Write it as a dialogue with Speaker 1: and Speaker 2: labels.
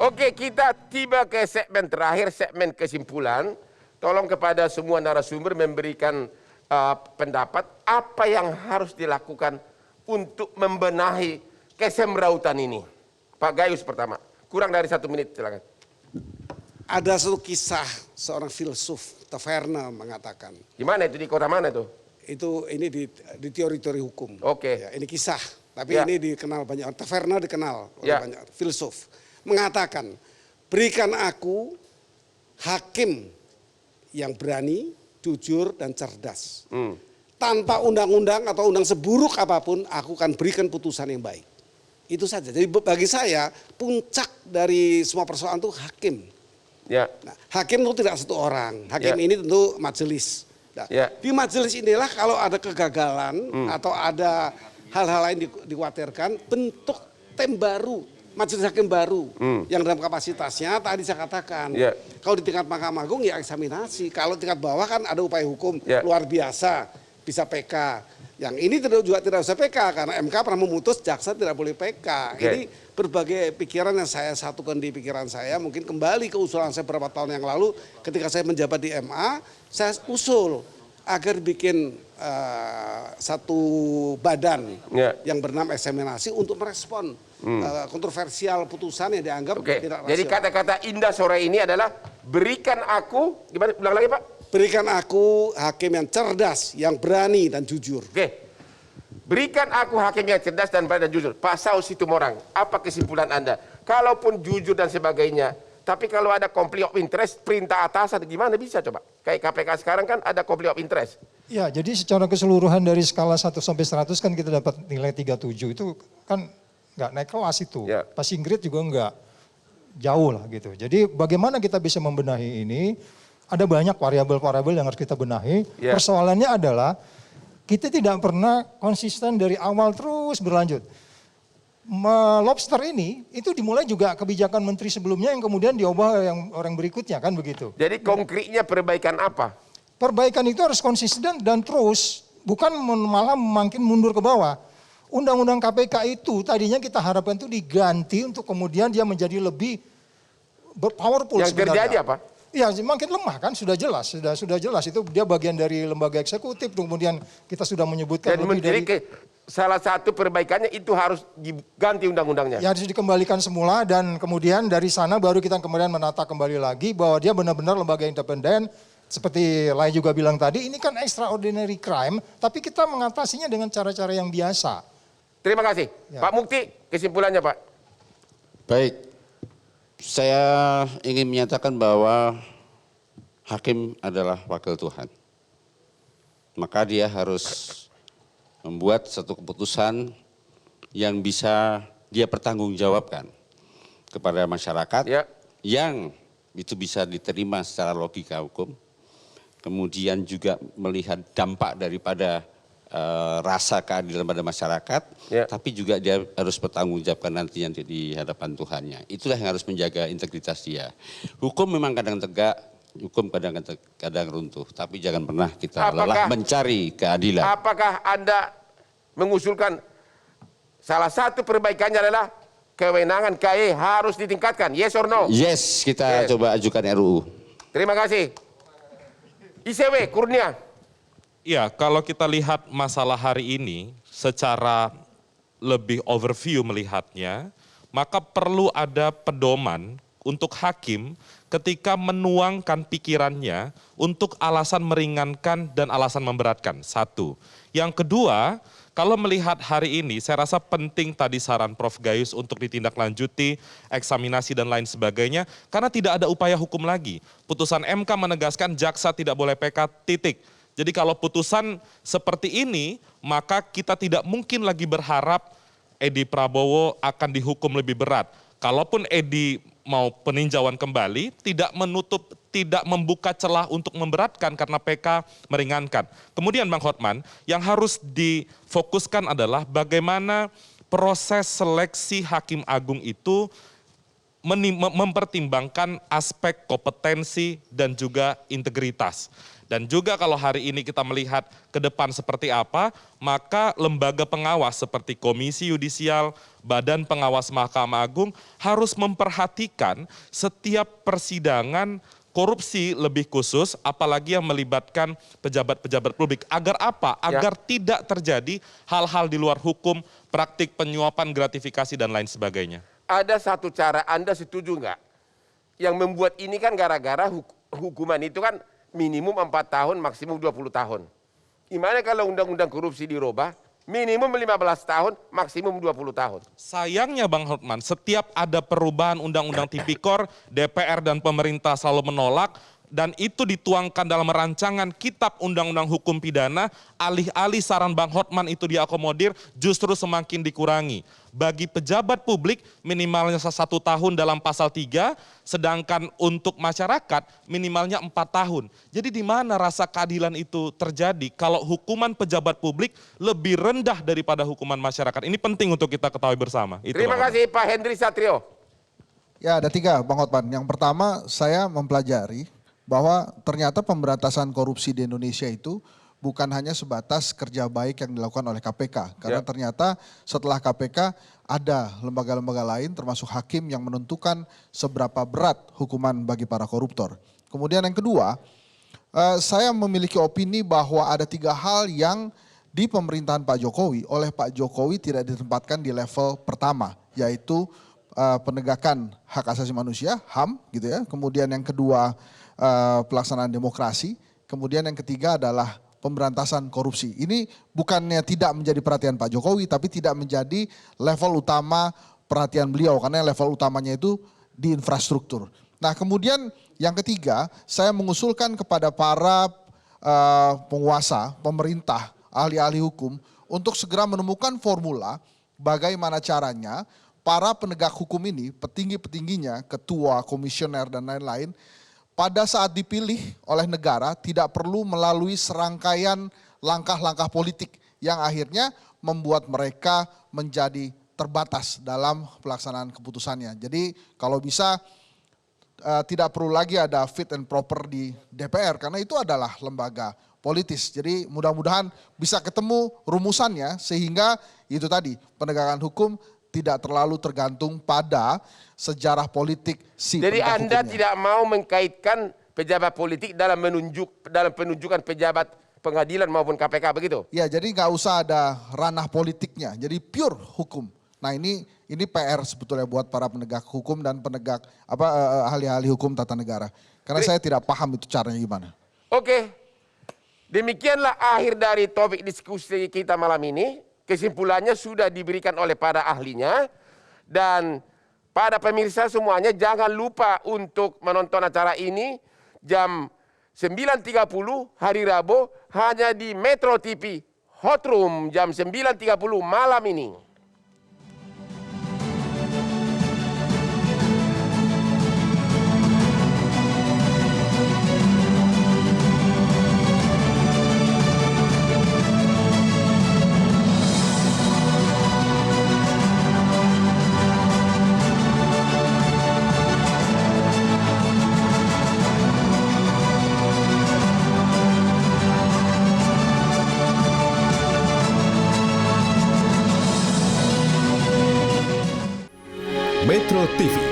Speaker 1: Oke, kita tiba ke segmen terakhir, segmen kesimpulan. Tolong kepada semua narasumber memberikan pendapat apa yang harus dilakukan untuk membenahi kesemrautan ini. Pak Gayus pertama, kurang dari 1 menit, silakan.
Speaker 2: Ada satu kisah seorang filsuf, Taverna mengatakan.
Speaker 1: Gimana itu, di kota mana itu?
Speaker 2: Ini di teori-teori hukum.
Speaker 1: Oke.
Speaker 2: Ya, ini kisah, tapi ini dikenal banyak orang. Taverna dikenal oleh banyak filsuf. Mengatakan, berikan aku hakim yang berani, jujur, dan cerdas. Tanpa undang-undang atau undang seburuk apapun, aku akan berikan putusan yang baik. Itu saja. Jadi bagi saya, puncak dari semua persoalan itu hakim.
Speaker 1: Ya.
Speaker 2: Nah, hakim itu tidak satu orang. Hakim ini tentu majelis. Nah, di majelis inilah kalau ada kegagalan atau ada hal-hal lain dikhawatirkan, bentuk tim baru, majelis hakim baru yang dalam kapasitasnya tadi saya katakan. Kalau di tingkat Mahkamah Agung ya eksaminasi. Kalau tingkat bawah kan ada upaya hukum luar biasa, bisa PK. Yang ini juga tidak usah PK karena MK pernah memutus jaksa tidak boleh PK. Ini berbagai pikiran yang saya satukan di pikiran saya, mungkin kembali ke usulan saya beberapa tahun yang lalu ketika saya menjabat di MA, saya usul agar bikin satu badan yang bernama eksaminasi untuk merespon kontroversial putusan yang dianggap tidak rasional.
Speaker 1: Jadi kata-kata indah sore ini adalah berikan aku, gimana ulang lagi Pak?
Speaker 2: Berikan aku hakim yang cerdas, yang berani dan jujur.
Speaker 1: Berikan aku hakim yang cerdas dan berani dan jujur. Pak Saud Situmorang, apa kesimpulan Anda? Kalaupun jujur dan sebagainya, tapi kalau ada konflik of interest, perintah atasan gimana bisa coba? Kayak KPK sekarang kan ada konflik of interest.
Speaker 3: Ya, jadi secara keseluruhan dari skala 1 sampai 100 kan kita dapat nilai 37, itu kan nggak naik kelas itu. Passing grade juga nggak jauh lah gitu. Jadi bagaimana kita bisa membenahi ini? Ada banyak variabel-variabel yang harus kita benahi. Persoalannya adalah kita tidak pernah konsisten dari awal terus berlanjut. Lobster ini itu dimulai juga kebijakan menteri sebelumnya yang kemudian diubah yang orang berikutnya kan begitu.
Speaker 1: Jadi konkretnya perbaikan apa?
Speaker 3: Perbaikan itu harus konsisten dan terus, bukan malah makin mundur ke bawah. Undang-undang KPK itu tadinya kita harapkan itu diganti untuk kemudian dia menjadi lebih powerful
Speaker 1: yang
Speaker 3: sebenarnya.
Speaker 1: Yang terjadi apa?
Speaker 3: Ya makin lemah kan, sudah jelas, sudah jelas itu dia bagian dari lembaga eksekutif, kemudian kita sudah menyebutkan
Speaker 1: dan salah satu perbaikannya itu harus diganti undang-undangnya.
Speaker 3: Ya harus dikembalikan semula dan kemudian dari sana baru kita kemudian menata kembali lagi bahwa dia benar-benar lembaga independen. Seperti Lai juga bilang tadi, ini kan extraordinary crime, tapi kita mengatasinya dengan cara-cara yang biasa.
Speaker 1: Terima kasih. Pak Mukti, kesimpulannya Pak.
Speaker 4: Baik. Saya ingin menyatakan bahwa hakim adalah wakil Tuhan. Maka dia harus membuat satu keputusan yang bisa dia pertanggungjawabkan kepada masyarakat yang itu bisa diterima secara logika hukum. Kemudian juga melihat dampak daripada rasa keadilan pada masyarakat, tapi juga dia harus bertanggungjawabkan nantinya di hadapan Tuhannya. Itulah yang harus menjaga integritas dia. Hukum memang kadang tegak, hukum kadang runtuh, tapi jangan pernah kita lelah mencari keadilan.
Speaker 1: Apakah Anda mengusulkan salah satu perbaikannya adalah kewenangan KY harus ditingkatkan, yes or no?
Speaker 4: Yes, kita coba ajukan RUU.
Speaker 1: Terima kasih. ICW, Kurnia.
Speaker 5: Ya, kalau kita lihat masalah hari ini secara lebih overview melihatnya, maka perlu ada pedoman untuk hakim ketika menuangkan pikirannya untuk alasan meringankan dan alasan memberatkan. Satu. Yang kedua, kalau melihat hari ini, saya rasa penting tadi saran Prof. Gayus untuk ditindaklanjuti, eksaminasi dan lain sebagainya, karena tidak ada upaya hukum lagi. Putusan MK menegaskan jaksa tidak boleh PK, titik. Jadi kalau putusan seperti ini, maka kita tidak mungkin lagi berharap Edi Prabowo akan dihukum lebih berat. Kalaupun Edi mau peninjauan kembali, tidak membuka celah untuk memberatkan karena PK meringankan. Kemudian Bang Hotman, yang harus difokuskan adalah bagaimana proses seleksi Hakim Agung itu mempertimbangkan aspek kompetensi dan juga integritas. Dan juga kalau hari ini kita melihat ke depan seperti apa, maka lembaga pengawas seperti Komisi Yudisial, Badan Pengawas Mahkamah Agung harus memperhatikan setiap persidangan korupsi lebih khusus, apalagi yang melibatkan pejabat-pejabat publik. Agar apa? Agar tidak terjadi hal-hal di luar hukum, praktik penyuapan, gratifikasi, dan lain sebagainya.
Speaker 1: Ada satu cara, Anda setuju nggak? Yang membuat ini kan gara-gara hukuman itu kan minimum 4 tahun, maksimum 20 tahun. Gimana kalau undang-undang korupsi dirubah? Minimum 15 tahun, maksimum 20 tahun.
Speaker 5: Sayangnya Bang Hotman, setiap ada perubahan undang-undang tipikor, DPR dan pemerintah selalu menolak, dan itu dituangkan dalam rancangan kitab undang-undang hukum pidana, alih-alih saran Bang Hotman itu diakomodir, justru semakin dikurangi. Bagi pejabat publik minimalnya 1 tahun dalam pasal 3, sedangkan untuk masyarakat minimalnya 4 tahun. Jadi di mana rasa keadilan itu terjadi kalau hukuman pejabat publik lebih rendah daripada hukuman masyarakat? Ini penting untuk kita ketahui bersama.
Speaker 1: Terima kasih Pak Hendri Satrio.
Speaker 6: Ya ada 3 Bang Hotman. Yang pertama saya mempelajari bahwa ternyata pemberantasan korupsi di Indonesia itu bukan hanya sebatas kerja baik yang dilakukan oleh KPK. Karena ternyata setelah KPK ada lembaga-lembaga lain termasuk hakim yang menentukan seberapa berat hukuman bagi para koruptor. Kemudian yang kedua, saya memiliki opini bahwa ada 3 hal yang di pemerintahan Pak Jokowi, oleh Pak Jokowi tidak ditempatkan di level pertama, yaitu penegakan hak asasi manusia, HAM gitu ya. Kemudian yang kedua pelaksanaan demokrasi, kemudian yang ketiga adalah pemberantasan korupsi. Ini bukannya tidak menjadi perhatian Pak Jokowi, tapi tidak menjadi level utama perhatian beliau, karena level utamanya itu di infrastruktur. Nah kemudian yang ketiga, saya mengusulkan kepada para penguasa, pemerintah, ahli-ahli hukum, untuk segera menemukan formula bagaimana caranya para penegak hukum ini, petinggi-petingginya, ketua, komisioner, dan lain-lain, pada saat dipilih oleh negara tidak perlu melalui serangkaian langkah-langkah politik yang akhirnya membuat mereka menjadi terbatas dalam pelaksanaan keputusannya. Jadi kalau bisa tidak perlu lagi ada fit and proper di DPR karena itu adalah lembaga politis. Jadi mudah-mudahan bisa ketemu rumusannya sehingga itu tadi penegakan hukum tidak terlalu tergantung pada sejarah politik si
Speaker 1: Jadi
Speaker 6: penegak
Speaker 1: Anda
Speaker 6: hukumnya.
Speaker 1: tidak mau mengkaitkan pejabat politik dalam penunjukan pejabat pengadilan maupun KPK begitu?
Speaker 6: Ya, jadi nggak usah ada ranah politiknya. Jadi pure hukum. Nah, ini PR sebetulnya buat para penegak hukum dan ahli-ahli hukum tata negara. Karena saya tidak paham itu caranya gimana.
Speaker 1: Oke. Demikianlah akhir dari topik diskusi kita malam ini. Kesimpulannya sudah diberikan oleh para ahlinya. Dan pada pemirsa semuanya jangan lupa untuk menonton acara ini jam 9.30 hari Rabu hanya di Metro TV Hot Room jam 9.30 malam ini.
Speaker 7: Metro TV